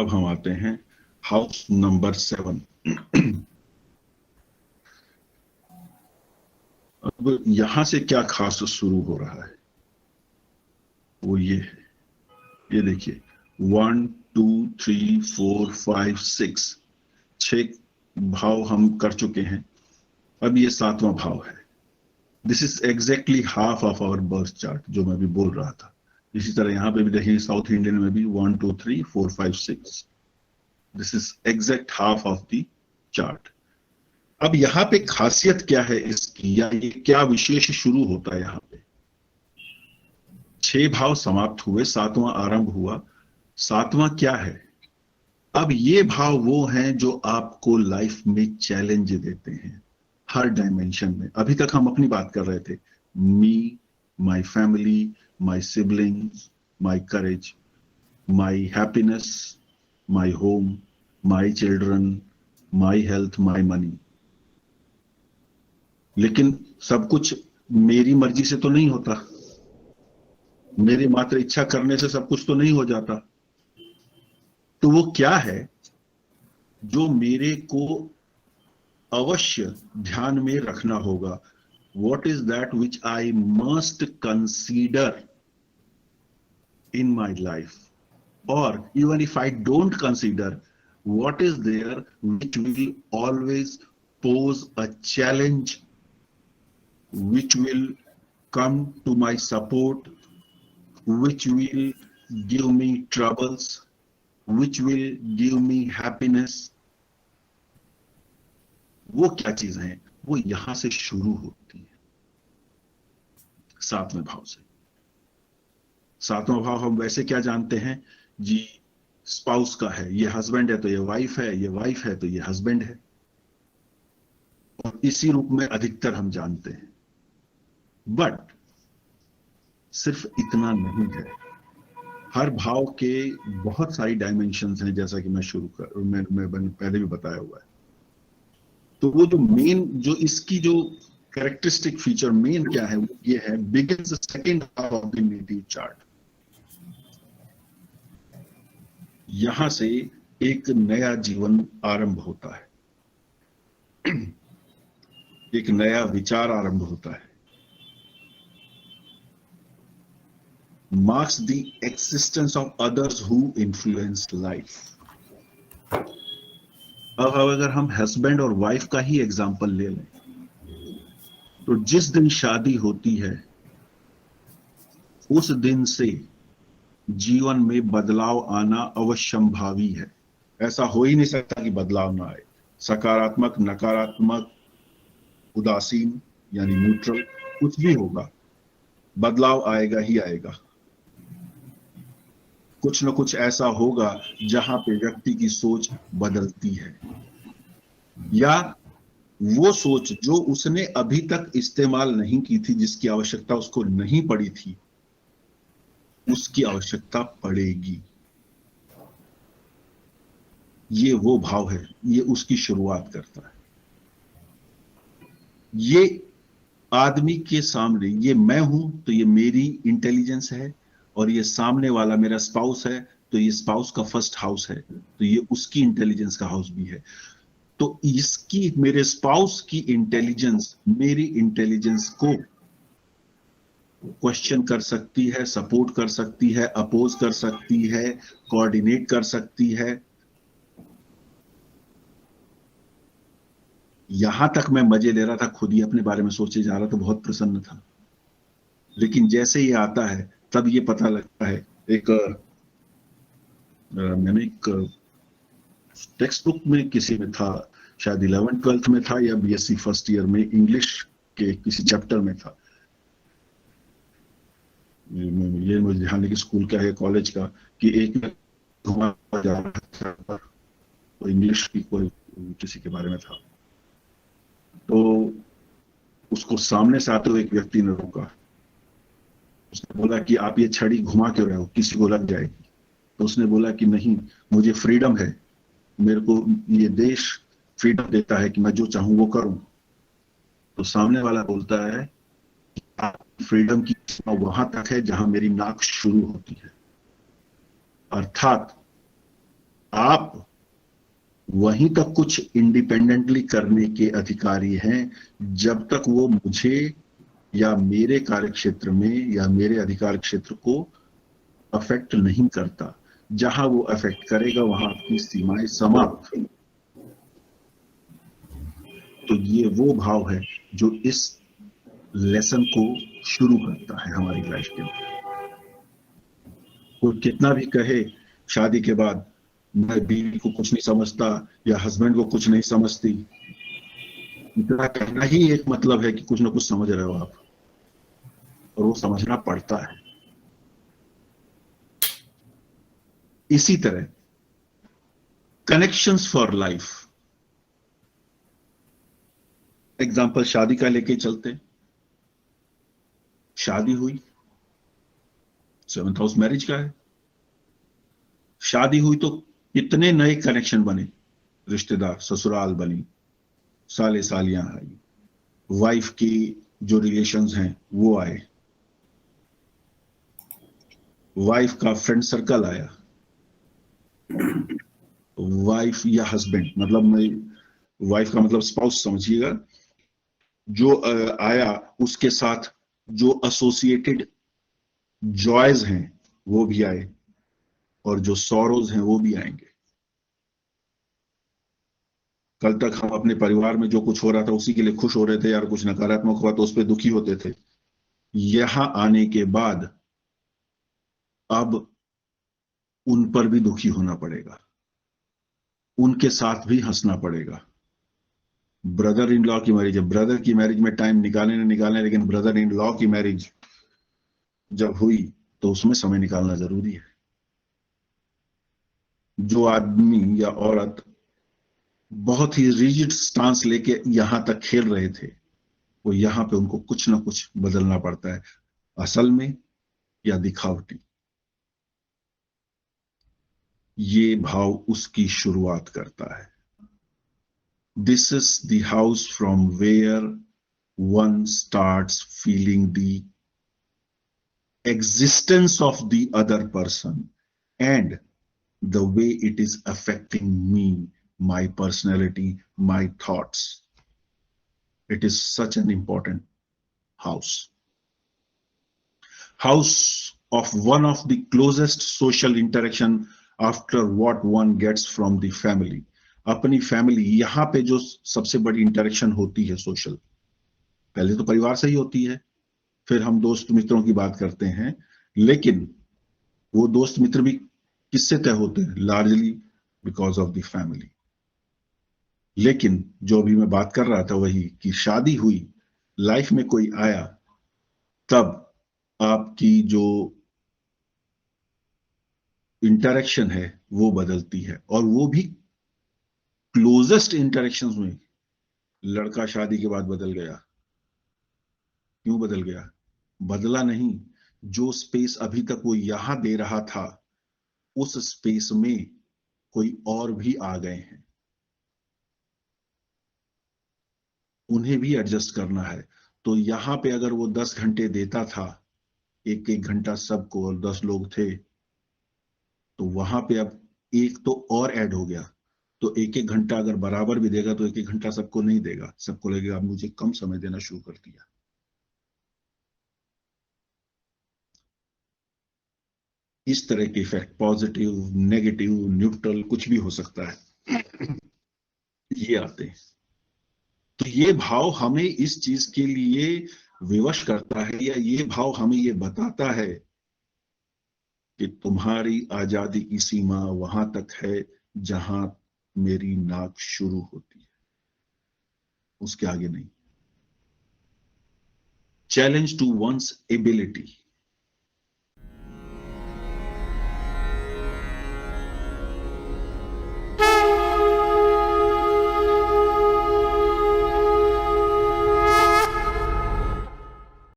अब हम आते हैं हाउस नंबर 7। अब यहां से क्या खास शुरू हो रहा है वो ये है, ये देखिए 1 2 3 4 5 6, 6 भाव हम कर चुके हैं। अब ये 7वां भाव है। This is exactly half of our birth chart जो मैं भी बोल रहा था। इसी तरह यहां पे भी देखिए साउथ इंडियन में भी 1 2 3 4 5 6, this is exact half of the chart. अब यहाँ पे खासियत क्या है इसकी, या ये क्या विशेष शुरू होता है यहाँ पे। 6 भाव समाप्त हुए, 7वां आरंभ हुआ। 7वां क्या है? अब ये भाव वो हैं जो आपको लाइफ में चैलेंज देते हैं हर डायमेंशन में। अभी तक हम अपनी बात कर रहे थे, me, my family, my siblings, my courage, my happiness, my home, my children, my health, my money. लेकिन सब कुछ मेरी मर्जी से तो नहीं होता, मेरी मात्र इच्छा करने से सब कुछ तो नहीं हो जाता। तो वो क्या है जो मेरे को अवश्य ध्यान में रखना होगा? What is that which I must consider in my life? Or even if I don't consider, what is there which will always pose a challenge, which will come to my support, which will give me troubles, which will give me happiness? वो क्या चीज है? वो यहां से शुरू होती है, 7वें भाव से। 7वां भाव हम वैसे क्या जानते हैं जी, स्पाउस का है। ये हस्बैंड है तो ये वाइफ है, ये वाइफ है तो ये हस्बैंड है, और इसी रूप में अधिकतर हम जानते हैं। बट सिर्फ इतना नहीं है, हर भाव के बहुत सारी डायमेंशंस हैं, जैसा कि मैं पहले भी बताया हुआ है। तो वो जो मेन, जो इसकी जो कैरेक्टरिस्टिक फीचर मेन क्या है, वो ये है, begins the second half of the native chart. यहां से एक नया जीवन आरंभ होता है, एक नया विचार आरंभ होता है। Marks the existence of others who influence life. अब अगर हम हस्बैंड और वाइफ का ही एग्जांपल ले लें, तो जिस दिन शादी होती है उस दिन से जीवन में बदलाव आना अवश्यंभावी है। ऐसा हो ही नहीं सकता कि बदलाव ना आए। सकारात्मक, नकारात्मक, उदासीन यानी न्यूट्रल, कुछ भी होगा, बदलाव आएगा ही आएगा। कुछ न कुछ ऐसा होगा जहां पे व्यक्ति की सोच बदलती है, या वो सोच जो उसने अभी तक इस्तेमाल नहीं की थी, जिसकी आवश्यकता उसको नहीं पड़ी थी, उसकी आवश्यकता पड़ेगी। ये वो भाव है, ये उसकी शुरुआत करता है। ये आदमी के सामने, ये मैं हूं तो ये मेरी इंटेलिजेंस है, और ये सामने वाला मेरा स्पाउस है तो ये स्पाउस का फर्स्ट हाउस है, तो ये उसकी इंटेलिजेंस का हाउस भी है। तो इसकी, मेरे स्पाउस की इंटेलिजेंस मेरी इंटेलिजेंस को क्वेश्चन कर सकती है, सपोर्ट कर सकती है, अपोज कर सकती है, कोऑर्डिनेट कर सकती है। यहां तक मैं मजे ले रहा था, खुद ही अपने बारे में सोचे जा रहा था, बहुत प्रसन्न था। लेकिन जैसे ये आता है तब ये पता लगता है, मैंने एक टेक्स्ट बुक में किसी में था, शायद 11th-12th में था, या बीएससी फर्स्ट ईयर में इंग्लिश के किसी चैप्टर में था। ये मुझे ध्यान नहीं कि स्कूल का है, कॉलेज का, कि एक घुमा जा रहा था, तो इंग्लिश की कोई किसी के बारे में था। तो उसको सामने से आते हुए एक व्यक्ति ने रोका। उसने बोला कि आप ये छड़ी घुमा क्यों रहे हो, किसी को लग जाएगी। तो उसने बोला कि नहीं, मुझे फ्रीडम है, मेरे को ये देश फ्रीडम देता है कि मैं जो चाहूं वो करूं। तो सामने वाला बोलता है, फ्रीडम की सीमा वहां तक है जहां मेरी नाक शुरू होती है। अर्थात आप वहीं तक कुछ इंडिपेंडेंटली करने के अधिकारी हैं जब तक वो मुझे या मेरे कार्यक्षेत्र में या मेरे अधिकार क्षेत्र को अफेक्ट नहीं करता। जहां वो अफेक्ट करेगा वहां आपकी सीमाएं समाप्त। तो ये वो भाव है जो इस लेसन को शुरू करता है हमारी लाइफ के अंदर। कोई कितना भी कहे शादी के बाद मैं बीवी को कुछ नहीं समझता या हस्बैंड को कुछ नहीं समझती, इतना कहना ही एक मतलब है कि कुछ ना कुछ समझ रहे हो आप, और वो समझना पड़ता है। इसी तरह कनेक्शंस फॉर लाइफ, एग्जाम्पल शादी का लेके चलते। शादी हुई, 7th हाउस मैरिज का है। शादी हुई तो कितने नए कनेक्शन बने, रिश्तेदार, ससुराल बनी, साले सालियां आई, वाइफ की जो रिलेशंस हैं वो आए, वाइफ का फ्रेंड सर्कल आया, वाइफ या हस्बैंड, मतलब मैं वाइफ का मतलब स्पाउस समझिएगा, जो आया, उसके साथ जो एसोसिएटेड जॉयज हैं वो भी आए, और जो सॉरोज हैं वो भी आएंगे। कल तक हम अपने परिवार में जो कुछ हो रहा था उसी के लिए खुश हो रहे थे, यार कुछ नकारात्मक हुआ तो उस पर दुखी होते थे। यहां आने के बाद अब उन पर भी दुखी होना पड़ेगा, उनके साथ भी हंसना पड़ेगा। ब्रदर इन लॉ की मैरिज है, ब्रदर की मैरिज में टाइम निकाले ना निकाले, लेकिन ब्रदर इन लॉ की मैरिज जब हुई तो उसमें समय निकालना जरूरी है। जो आदमी या औरत बहुत ही रिजिड स्टांस लेके यहां तक खेल रहे थे, वो यहां पे उनको कुछ ना कुछ बदलना पड़ता है, असल में या दिखावटी। ये भाव उसकी शुरुआत करता है। This is the house from where one starts feeling the existence of the other person and the way it is affecting me, my personality, my thoughts. It is such an important house. House of one of the closest social interaction after what one gets from the family. अपनी family, यहां पे जो सबसे बड़ी interaction होती है social, पहले तो परिवार से ही होती है, फिर हम दोस्त मित्रों की बात करते हैं, लेकिन वो दोस्त मित्र भी किससे तय होते हैं, largely because of the family. लेकिन जो अभी मैं बात कर रहा था वही कि शादी हुई, लाइफ में कोई आया, तब आपकी जो इंटरेक्शन है वो बदलती है, और वो भी क्लोजेस्ट इंटरेक्शन में। लड़का शादी के बाद बदल गया, क्यों बदल गया? बदला नहीं, जो स्पेस अभी तक वो यहां दे रहा था उस स्पेस में कोई और भी आ गए हैं, उन्हें भी एडजस्ट करना है। तो यहां पे अगर वो 10 घंटे देता था, एक एक घंटा सबको, और 10 लोग थे, तो वहां पे अब एक तो और ऐड हो गया। तो एक एक घंटा अगर बराबर भी देगा तो एक एक घंटा सबको नहीं देगा, सबको लगेगा मुझे कम समय देना शुरू कर दिया। इस तरह के इफेक्ट, पॉजिटिव, नेगेटिव, न्यूट्रल, कुछ भी हो सकता है, ये आते हैं। तो ये भाव हमें इस चीज के लिए विवश करता है, या ये भाव हमें ये बताता है कि तुम्हारी आजादी की सीमा वहां तक है जहां मेरी नाक शुरू होती है, उसके आगे नहीं। Challenge to once ability,